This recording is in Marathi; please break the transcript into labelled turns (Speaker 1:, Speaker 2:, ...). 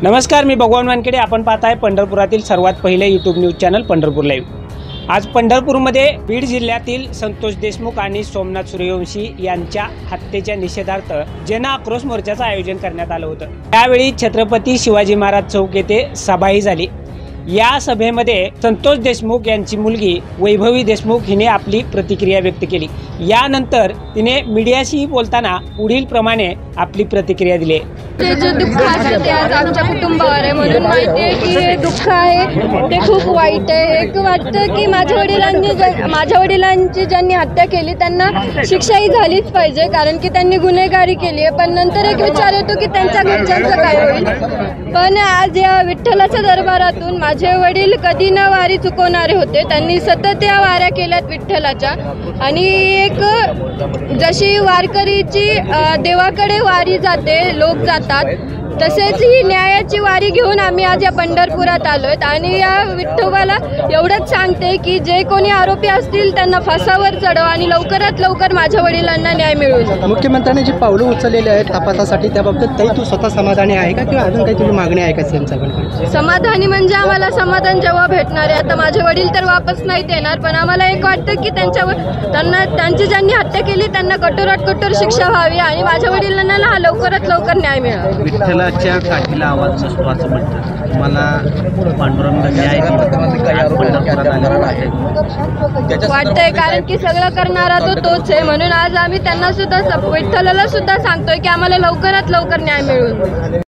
Speaker 1: नमस्कार, मी भगवान वानखेडे। आपण पाहताय पंढरपुरातील सर्वात पहिले YouTube news channel Pandharpur live. आज पंढरपूरमध्ये बीड जिल्ह्यातील संतोष देशमुख आणि सोमनाथ सूर्यवंशी यांच्या हत्येच्या निषेधार्थ जन आक्रोश मोर्चाचं आयोजन करण्यात आलं होतं। त्यावेळी छत्रपती शिवाजी महाराज चौक येथे सभाही झाली। या सभेमध्ये संतोष देशमुख यांची मुलगी वैभवी देशमुख हिने आपली प्रतिक्रिया व्यक्त केली। यानंतर तिने मीडियाशी बोलताना पुढील प्रमाणे आपली प्रतिक्रिया दिली।
Speaker 2: ते जे दुःख आहे ते आज आमच्या कुटुंबावर आहे, म्हणून माहिती आहे की हे दुःख आहे ते खूप वाईट आहे। एक वाटतं की माझ्या वडिलांची ज्यांनी हत्या केली त्यांना शिक्षाही झालीच पाहिजे, कारण की त्यांनी गुन्हेगारी केली आहे। पण नंतर एक विचार येतो की त्यांच्या घरच्यांचं काय होईल। पण आज या विठ्ठलाच्या दरबारातून माझे वडील कधी न वारी चुकवणारे होते। त्यांनी सतत या वाऱ्या केल्यात विठ्ठलाच्या, आणि एक जशी वारकरीची देवाकडे वारी जाते, लोक जातात, तसेच ही न्यायाची वारी घेऊन आम्ही आज या पंढरपुरात आलोय। आणि या विठ्ठलाला एवढंच सांगते की जे कोणी आरोपी असतील त्यांना फासावर चढव आणि लवकरात लवकर माझ्या वडिलांना न्याय मिळवून।
Speaker 3: मुख्यमंत्र्यांनी जी पावलं उचललेली आहेत तपासासाठी, त्याबाबत तू स्वतः समाधानी आहे का, किंवा अजून काही तुझी मागणी आहे का सीएमचा?
Speaker 2: समाधानी म्हणजे आम्हाला समाधान जेव्हा भेटणार आहे। आता माझे वडील तर वापस नाहीत येणार, पण आम्हाला एक वाटतं की त्यांची ज्यांनी हत्या केली त्यांना कठोरात कठोर शिक्षा व्हावी आणि माझ्या वडिलांना लवकरात लवकर न्याय मिळावा।
Speaker 4: विठ्ठलाच्या काठीला आवाज असतो असं म्हणतात। मला पांडुरंग न्याय
Speaker 2: वाटतंय, कारण की सगळं करणारा तोच आहे। म्हणून आज आम्ही त्यांना सुद्धा, विठ्ठलाला सुद्धा सांगतोय की आम्हाला लवकरात लवकर न्याय मिळवून